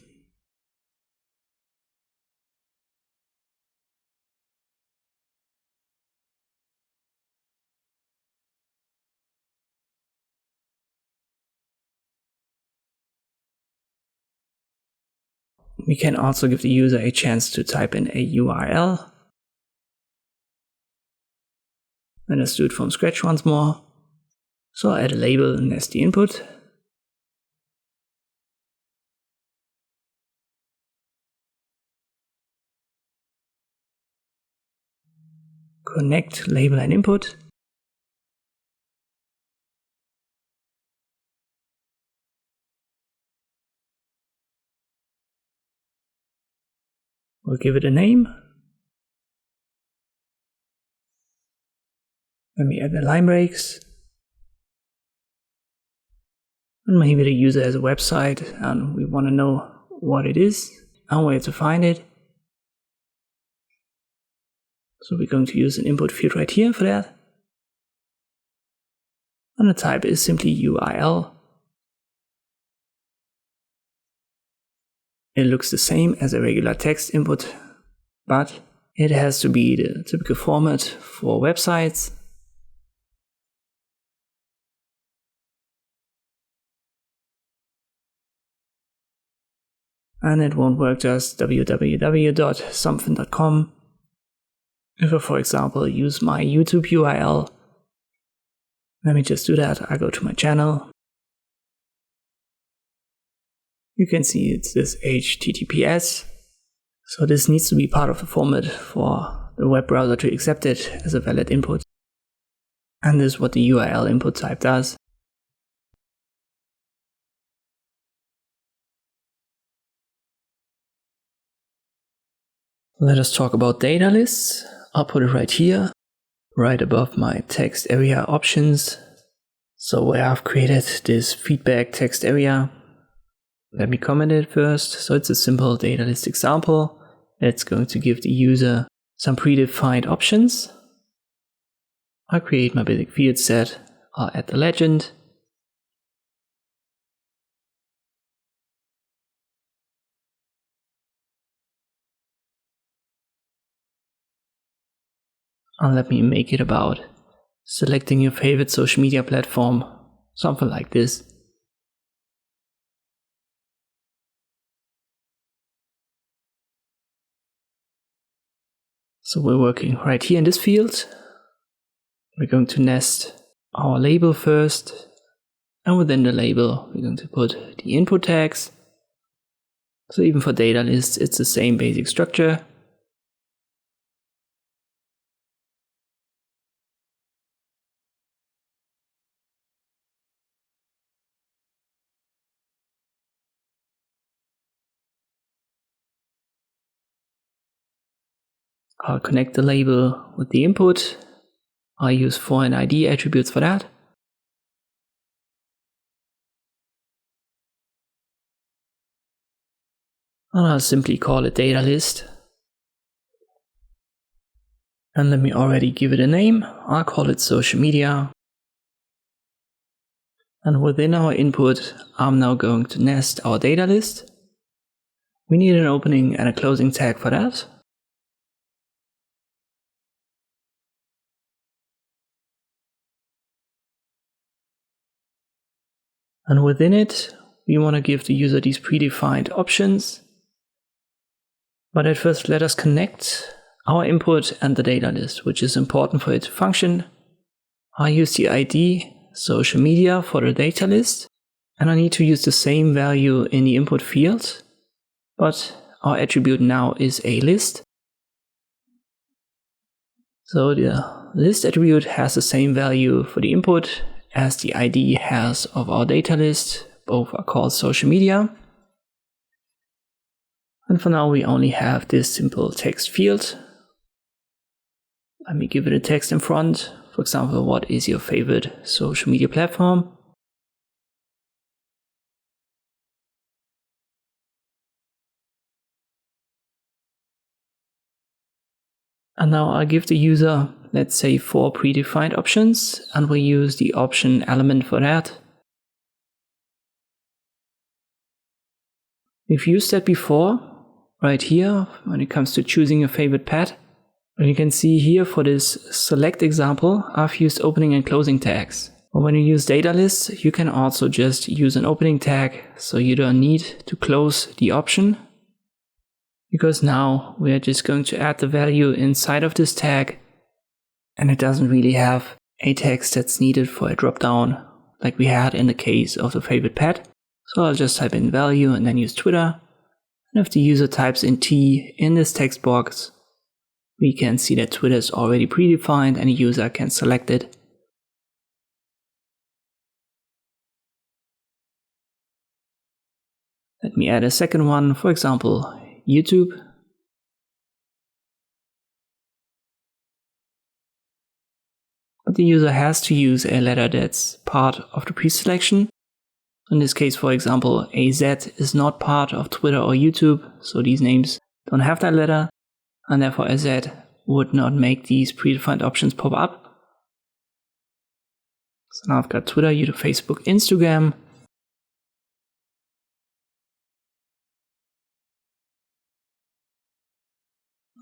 We can also give the user a chance to type in a URL. And let's do it from scratch once more. So I'll add a label and as the input. Connect label and input. We'll give it a name. Then we add the line breaks. And maybe the user has a website and we want to know what it is and where to find it. So we're going to use an input field right here for that. And the type is simply URL. It looks the same as a regular text input, but it has to be the typical format for websites. and it won't work just www.something.com. If I, for example, use my YouTube URL, let me just do that. I go to my channel. You can see it's this HTTPS. So this needs to be part of the format for the web browser to accept it as a valid input. And this is what the URL input type does. Let us talk about data lists. I'll put it right here, right above my text area options. So where I've created this feedback text area. Let me comment it first. So it's a simple data list example. It's going to give the user some predefined options. I'll create my basic field set. I'll add the legend. And let me make it about selecting your favorite social media platform, something like this. So we're working right here in this field. We're going to nest our label first, and within the label we're going to put the input tags. So even for data lists, it's the same basic structure. I'll connect the label with the input. I'll use foreign ID attributes for that. And I'll simply call it data list. And let me already give it a name. I'll call it social media. And within our input, I'm now going to nest our data list. We need an opening and a closing tag for that. And within it, we want to give the user these predefined options. But at first, let us connect our input and the data list, which is important for it to function. I use the ID social media for the data list, and I need to use the same value in the input field, but our attribute now is a list. So the list attribute has the same value for the input as the ID has of our data list. Both are called social media. And for now we only have this simple text field. Let me give it a text in front. For example, what is your favorite social media platform? And now I'll give the user, let's say, 4 predefined options, and we'll use the option element for that. We've used that before, right here, when it comes to choosing your favorite pet. And you can see here for this select example, I've used opening and closing tags. But when you use data lists, you can also just use an opening tag, so you don't need to close the option. Because now we are just going to add the value inside of this tag, and it doesn't really have a text that's needed for a dropdown like we had in the case of the favorite pet. So I'll just type in value and then use Twitter. And if the user types in T in this text box, we can see that Twitter is already predefined and the user can select it. Let me add a second one, for example, YouTube. But the user has to use a letter that's part of the preselection. In this case, for example, AZ is not part of Twitter or YouTube, so these names don't have that letter, and therefore AZ would not make these predefined options pop up. So now I've got Twitter, YouTube, Facebook, Instagram.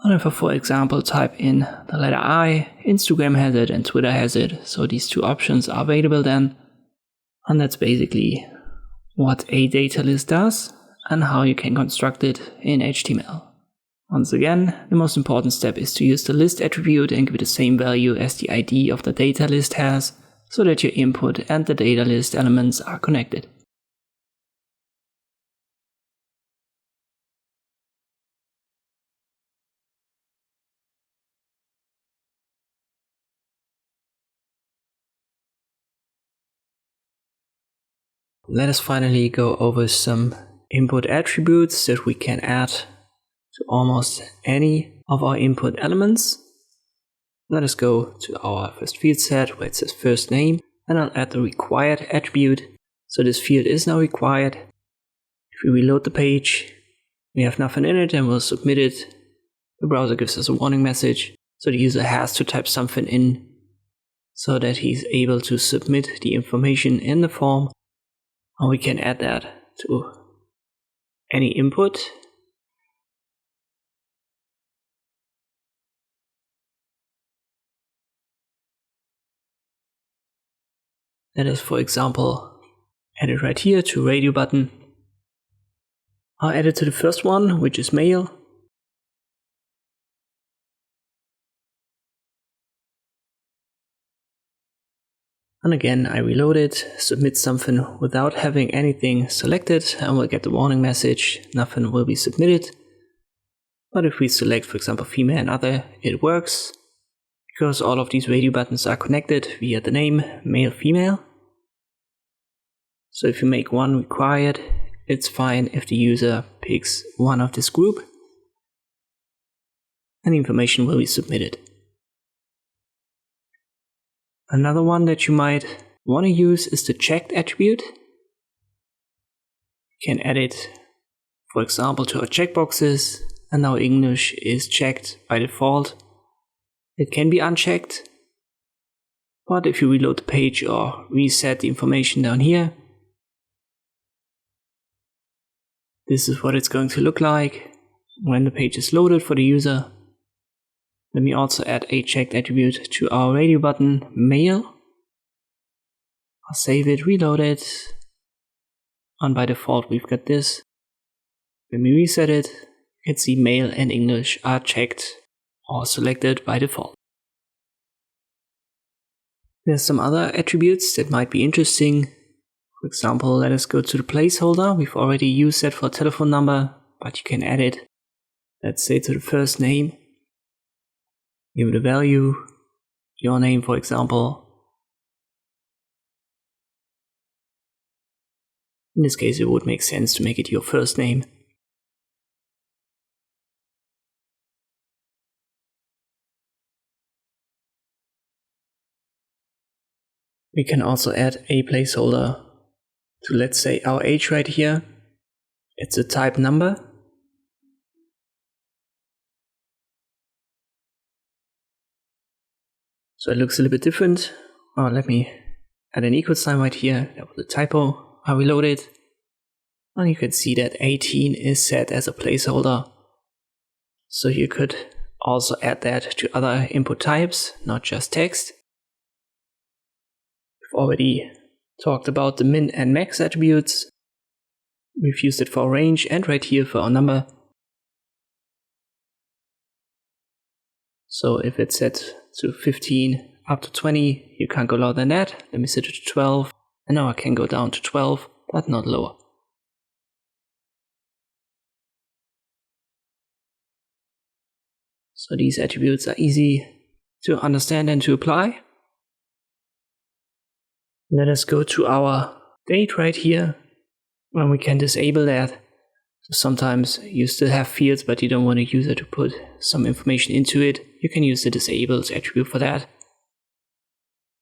And if I, for example, type in the letter I, Instagram has it and Twitter has it, so these 2 options are available then. And that's basically what a data list does. and how you can construct it in HTML. Once again, the most important step is to use the list attribute and give it the same value as the ID of the data list has, so that your input and the data list elements are connected. Let us finally go over some input attributes that we can add to almost any of our input elements. Let us go to our first field set where it says first name, and I'll add the required attribute. So this field is now required. If we reload the page, we have nothing in it and we'll submit it. The browser gives us a warning message, so the user has to type something in so that he's able to submit the information in the form. And we can add that to any input. Let us, for example, add it right here to radio button. I'll add it to the first one, which is mail. And again, I reload it, submit something without having anything selected, and we'll get the warning message, nothing will be submitted. But if we select, for example, female and other, it works, because all of these radio buttons are connected via the name, male, female. So if you make one required, it's fine if the user picks one of this group, and the information will be submitted. Another one that you might want to use is the checked attribute. You can add it, for example, to our checkboxes, and now English is checked by default. It can be unchecked, but if you reload the page or reset the information down here, this is what it's going to look like when the page is loaded for the user. Let me also add a checked attribute to our radio button, mail. I'll save it, reload it, and by default we've got this. When we reset it, you can see mail and English are checked or selected by default. There's some other attributes that might be interesting. For example, let us go to the placeholder. We've already used that for a telephone number, but you can add it, let's say, to the first name. Give it a value, your name, for example. In this case, it would make sense to make it your first name. We can also add a placeholder to, let's say, our age right here. It's a type number. So it looks a little bit different. Let me add an equal sign right here. That was a typo. I reload it. And you can see that 18 is set as a placeholder. So you could also add that to other input types, not just text. We've already talked about the min and max attributes. We've used it for range and right here for our number. So if it's set to 15 up to 20, you can't go lower than that. Let me set it to 12. And now I can go down to 12, but not lower. So these attributes are easy to understand and to apply. Let us go to our date right here, when we can disable that. So sometimes you still have fields, but you don't want a user to put some information into it. You can use the disabled attribute for that.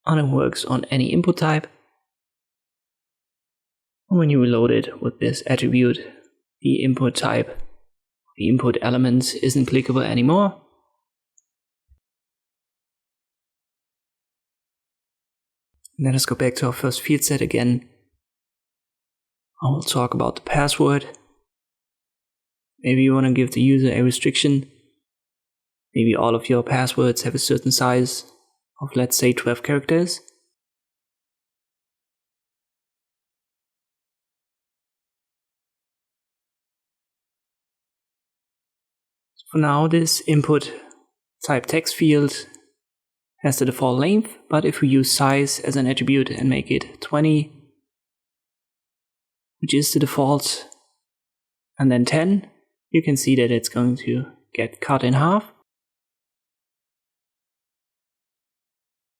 And it works on any input type. And when you reload it with this attribute, the input type, the input element isn't clickable anymore. Let us go back to our first field set again. I will talk about the password. Maybe you want to give the user a restriction. Maybe all of your passwords have a certain size of, let's say, 12 characters. For now, this input type text field has the default length, but if we use size as an attribute and make it 20, which is the default, and then 10, you can see that it's going to get cut in half.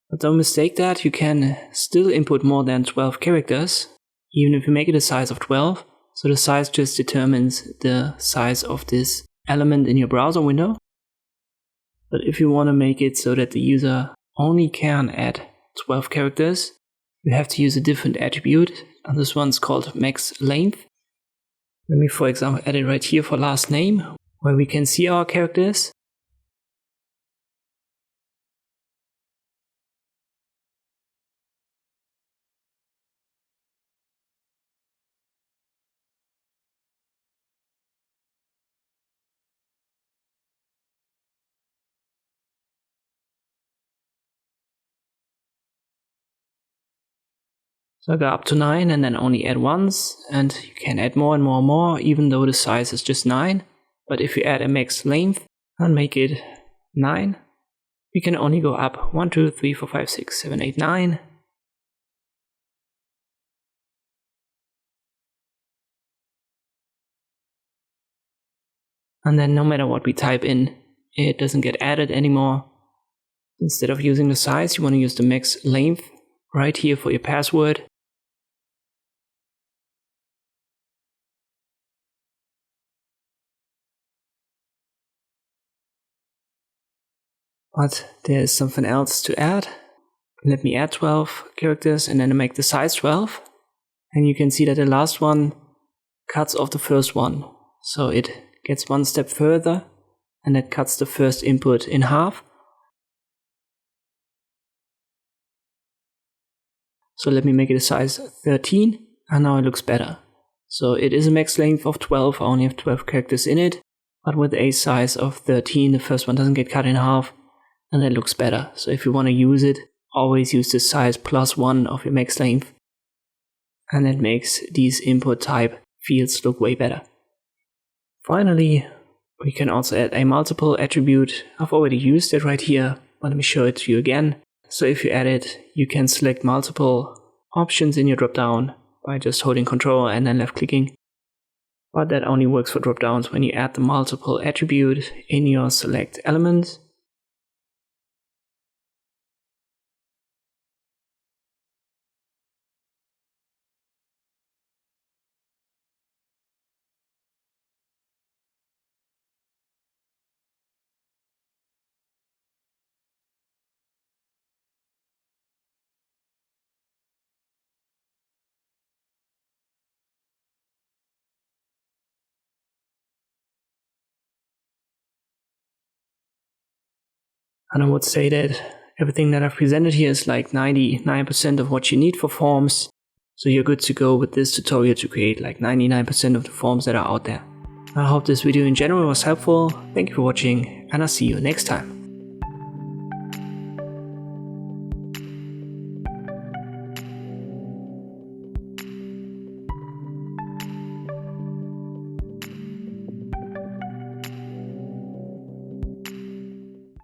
But don't mistake that, you can still input more than 12 characters, even if you make it a size of 12. So the size just determines the size of this element in your browser window. But if you want to make it so that the user only can add 12 characters, you have to use a different attribute, and this one's called max length. Let me, for example, add it right here for last name, where we can see our characters. So I go up to 9 and then only add once, and you can add more and more and more, even though the size is just 9. But if you add a max length and make it 9, we can only go up 1, 2, 3, 4, 5, 6, 7, 8, 9. And then no matter what we type in, it doesn't get added anymore. Instead of using the size, you want to use the max length right here for your password. But there's something else to add. Let me add 12 characters and then make the size 12. And you can see that the last one cuts off the first one. So it gets one step further and that cuts the first input in half. So let me make it a size 13 and now it looks better. So it is a max length of 12, I only have 12 characters in it. But with a size of 13, the first one doesn't get cut in half. And that looks better. So if you want to use it, always use the size plus 1 of your max length. And that makes these input type fields look way better. Finally, we can also add a multiple attribute. I've already used it right here, but let me show it to you again. So if you add it, you can select multiple options in your dropdown by just holding Ctrl and then left clicking. But that only works for dropdowns when you add the multiple attribute in your select element. And I would say that everything that I've presented here is like 99% of what you need for forms. So you're good to go with this tutorial to create like 99% of the forms that are out there. I hope this video in general was helpful. Thank you for watching and I'll see you next time.